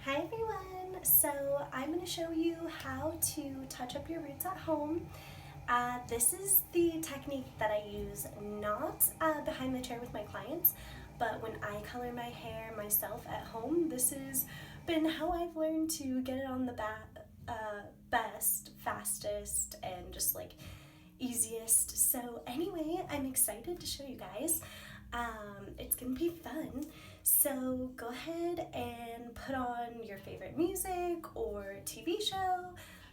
Hi everyone! So I'm going to show you how to touch up your roots at home. This is the technique that I use not behind the chair with my clients, but when I color my hair myself at home. This has been how I've learned to get it on the best, fastest, and just like easiest. So anyway, I'm excited to show you guys. It's gonna be fun. So go ahead and put on your favorite music or TV show,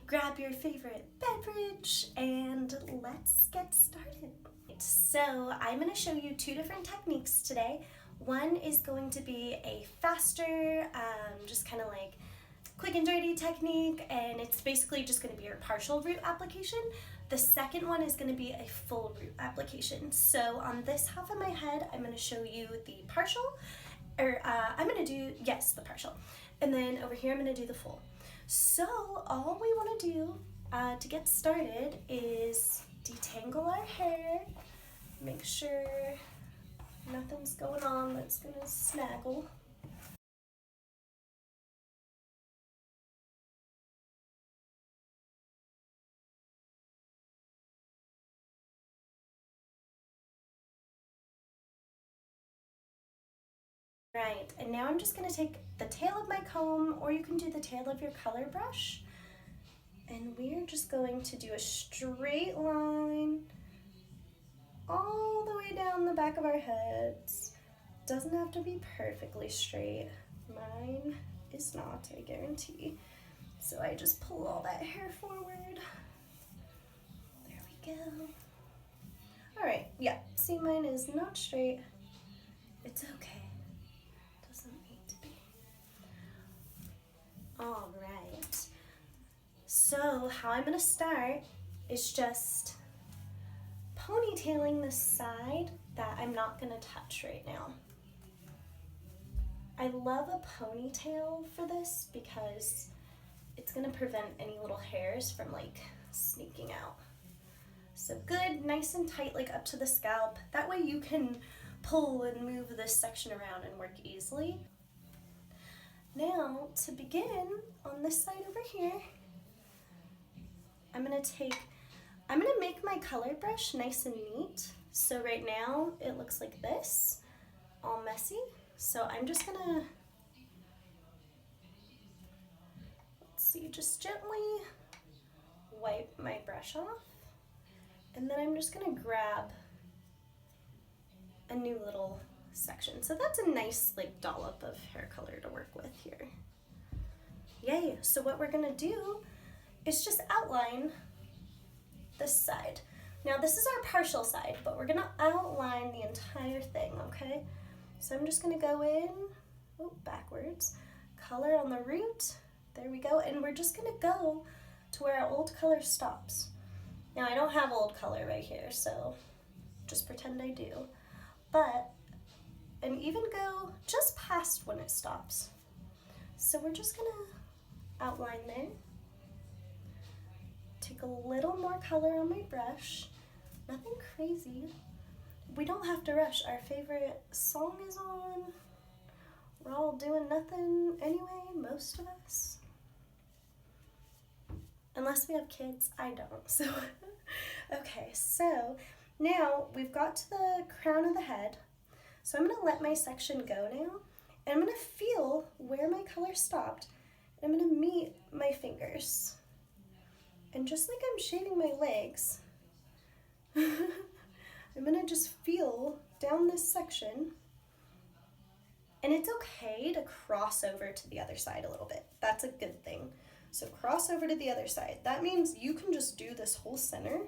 grab your favorite beverage, and let's get started. So I'm gonna show you two different techniques today. One is going to be a faster, just kind of like quick and dirty technique, and it's basically just going to be your partial root application. The second one is going to be a full root application. So on this half of my head, I'm going to show you the partial, or I'm going to do, yes, the partial. And then over here, I'm going to do the full. So all we want to do to get started is detangle our hair, make sure nothing's going on that's going to snaggle. Right, and now I'm just going to take the tail of my comb, or you can do the tail of your color brush, and we're just going to do a straight line all the way down the back of our heads. Doesn't have to be perfectly straight. Mine is not, I guarantee. So I just pull all that hair forward. There we go. All right, yeah, see, mine is not straight. It's okay. Doesn't need to be. All right. So how I'm gonna start is just ponytailing the side that I'm not gonna touch right now. I love a ponytail for this because it's gonna prevent any little hairs from like sneaking out. So good, nice and tight, like up to the scalp. That way you can pull and move this section around and work easily. Now to begin, on this side over here, I'm gonna make my color brush nice and neat. So right now it looks like this, all messy. So I'm just gonna, let's see, just gently wipe my brush off. And then I'm just gonna grab a new little section. So that's a nice like dollop of hair color to work with here. Yay, so what we're gonna do is just outline this side. Now this is our partial side, but we're gonna outline the entire thing, okay? So I'm just gonna go in, backwards, color on the root, there we go, and we're just gonna go to where our old color stops. Now I don't have old color right here, so just pretend I do. And even go just past when it stops. So we're just gonna outline there. Take a little more color on my brush, nothing crazy. We don't have to rush. Our favorite song is on. We're all doing nothing anyway, most of us. Unless we have kids, I don't. So, okay, so now we've got to the crown of the head. So I'm gonna let my section go now, and I'm gonna feel where my color stopped. I'm gonna meet my fingers. And just like I'm shaving my legs, I'm gonna just feel down this section. And it's okay to cross over to the other side a little bit. That's a good thing. So cross over to the other side. That means you can just do this whole center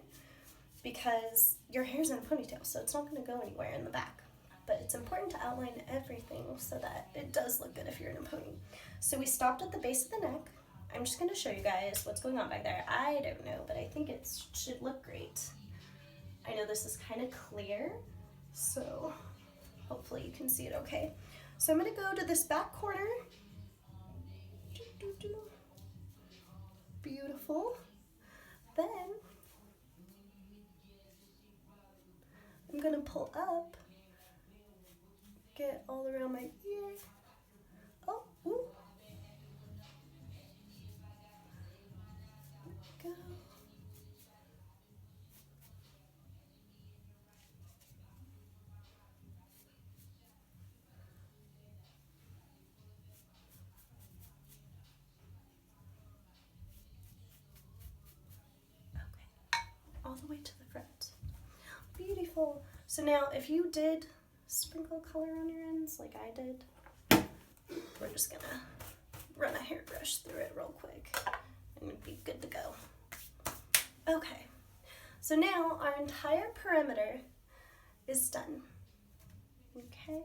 because your hair's in a ponytail, so it's not gonna go anywhere in the back. But it's important to outline everything so that it does look good if you're in a pony. So we stopped at the base of the neck. I'm just gonna show you guys what's going on back there. I don't know, but I think it should look great. I know this is kind of clear, so hopefully you can see it okay. So I'm gonna go to this back corner. Beautiful. Then I'm gonna pull up, get all around my ear. Oh, ooh. the way to the front. Beautiful. So now if you did sprinkle color on your ends like I did, we're just gonna run a hairbrush through it real quick and it'd be good to go. Okay, so now our entire perimeter is done. Okay,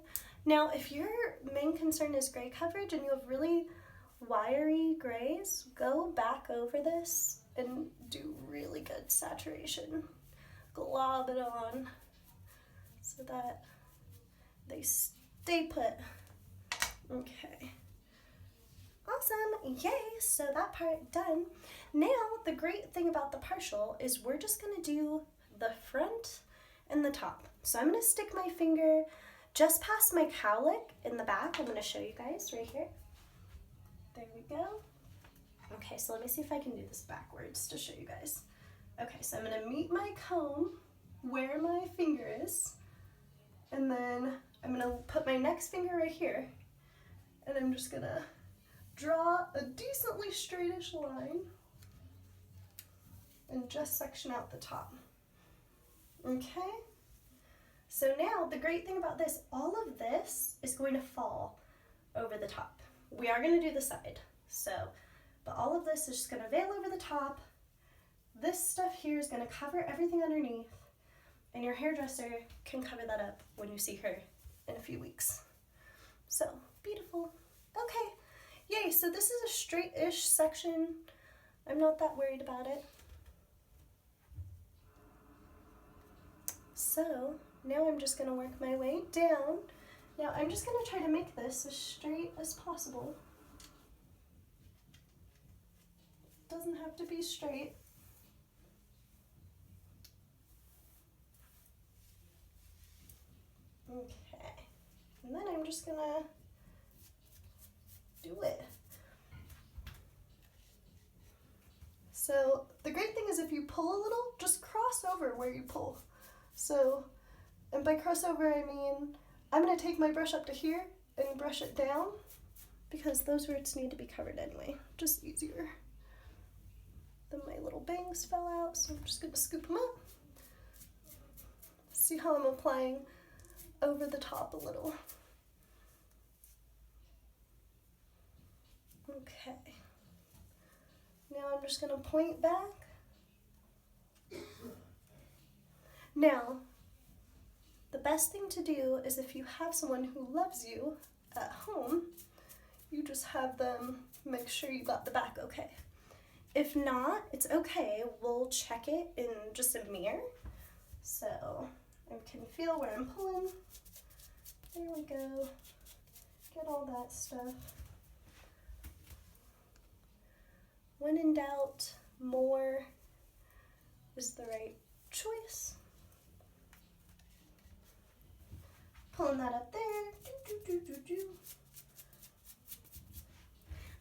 now if your main concern is gray coverage and you have really wiry grays, go back over this and do really good saturation. Glob it on so that they stay put. Okay. Awesome, yay, so that part done. Now, the great thing about the partial is we're just gonna do the front and the top. So I'm gonna stick my finger just past my cowlick in the back. I'm gonna show you guys right here. There we go. Okay, so let me see if I can do this backwards to show you guys. Okay, so I'm gonna meet my comb where my finger is, and then I'm gonna put my next finger right here, and I'm just gonna draw a decently straightish line and just section out the top. Okay? So now the great thing about this, all of this is going to fall over the top. We are going to do the side, but all of this is just going to veil over the top. This stuff here is going to cover everything underneath, and your hairdresser can cover that up when you see her in a few weeks. So, beautiful. Okay, yay, so this is a straight-ish section. I'm not that worried about it. So, now I'm just gonna work my way down. Now I'm just gonna try to make this as straight as possible. Doesn't have to be straight. Okay, and then I'm just gonna do it. So the great thing is if you pull a little, just cross over where you pull. So, and by crossover I mean, I'm gonna take my brush up to here and brush it down because those roots need to be covered anyway, just easier. Then my little bangs fell out, so I'm just gonna scoop them up. See how I'm applying over the top a little. Okay. Now I'm just gonna point back. Now, the best thing to do is if you have someone who loves you at home, you just have them make sure you got the back okay. If not, it's okay. We'll check it in just a mirror. So I can feel where I'm pulling. There we go. Get all that stuff. When in doubt, more is the right choice. Pulling that up there. Do, do, do, do, do.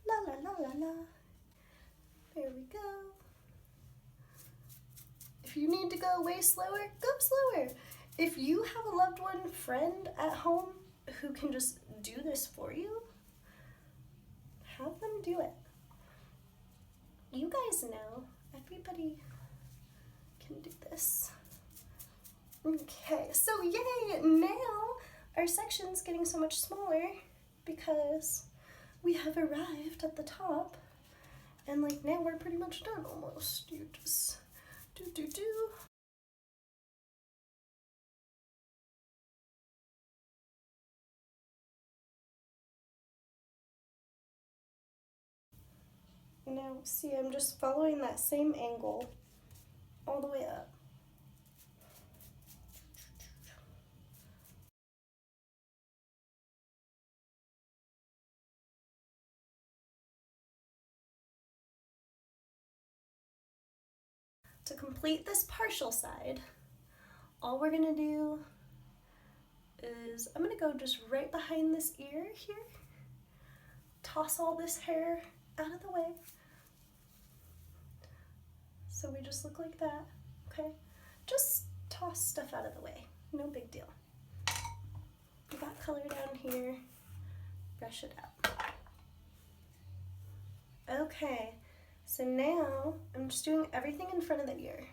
La la la la la. There we go. If you need to go way slower, go slower. If you have a loved one, friend at home who can just do this for you, have them do it. You guys know, everybody can do this. Okay, so yay, now our section's getting so much smaller because we have arrived at the top, and like now we're pretty much done almost. You just do. Now see, I'm just following that same angle all the way up. To complete this partial side, all we're gonna do is I'm gonna go just right behind this ear here, toss all this hair out of the way. So we just look like that, okay? Just toss stuff out of the way, no big deal. We got color down here, brush it out. Okay, so now I'm just doing everything in front of the ear.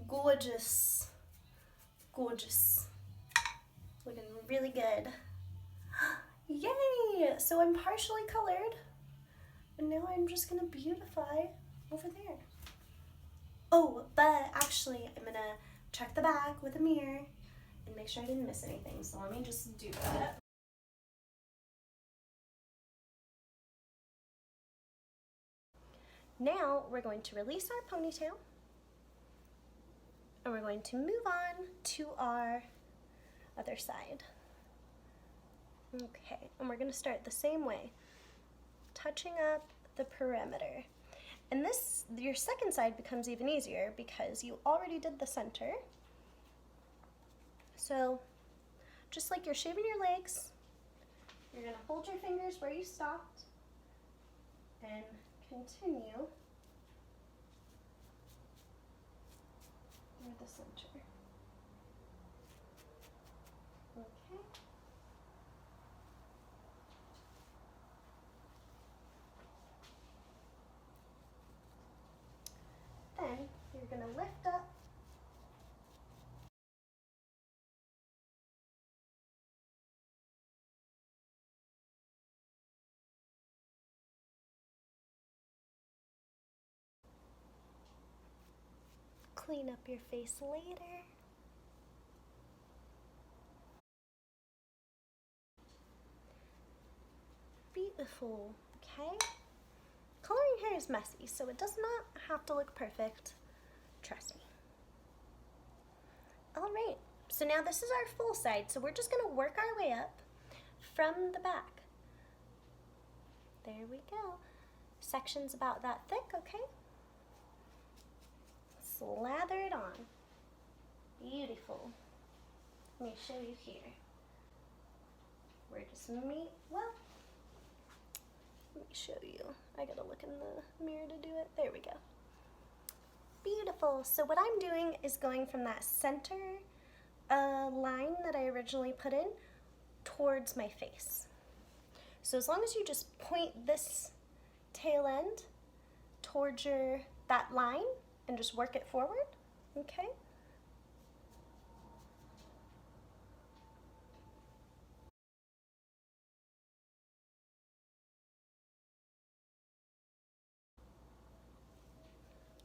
Gorgeous. Gorgeous. Looking really good. Yay! So I'm partially colored, and now I'm just gonna beautify over there. Oh, but actually I'm gonna check the back with a mirror and make sure I didn't miss anything. So let me just do that. Now we're going to release our ponytail, and we're going to move on to our other side. Okay, and we're going to start the same way, touching up the perimeter. And this, your second side becomes even easier because you already did the center. So just like you're shaving your legs, you're going to hold your fingers where you stopped and continue through the center. Okay. Then you're going to lift up clean up your face later. Beautiful, okay? Coloring hair is messy, so it does not have to look perfect. Trust me. All right, so now this is our full side, so we're just gonna work our way up from the back. There we go. Sections about that thick, okay? Slather it on. Beautiful. Let me show you here. We're just let me show you. I gotta look in the mirror to do it. There we go. Beautiful. So what I'm doing is going from that center line that I originally put in towards my face. So as long as you just point this tail end towards that line and just work it forward, okay?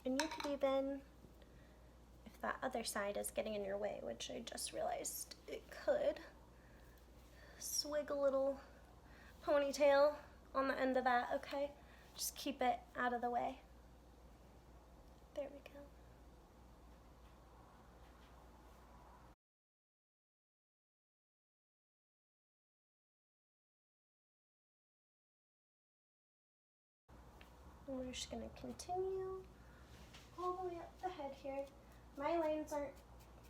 And you could even, if that other side is getting in your way, which I just realized it could, swig a little ponytail on the end of that, okay? Just keep it out of the way. There we go. And we're just gonna continue all the way up the head here. My lines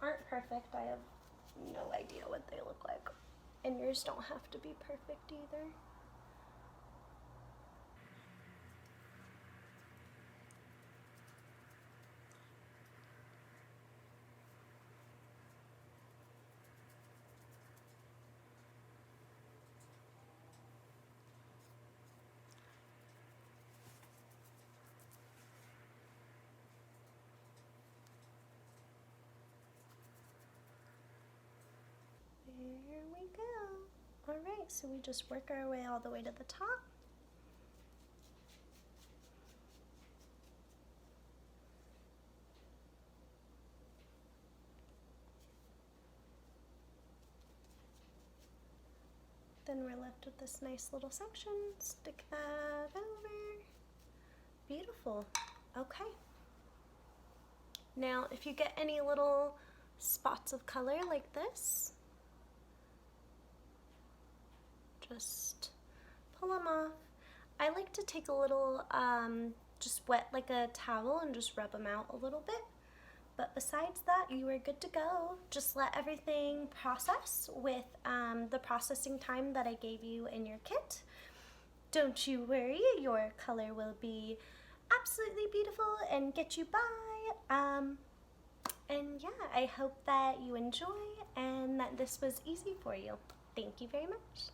aren't perfect. I have no idea what they look like. And yours don't have to be perfect either. There we go. All right, so we just work our way all the way to the top. Then we're left with this nice little section. Stick that over. Beautiful. Okay. Now, if you get any little spots of color like this, just pull them off. I like to take a little, just wet like a towel and just rub them out a little bit. But besides that, you are good to go. Just let everything process with the processing time that I gave you in your kit. Don't you worry, your color will be absolutely beautiful and get you by. And yeah, I hope that you enjoy and that this was easy for you. Thank you very much.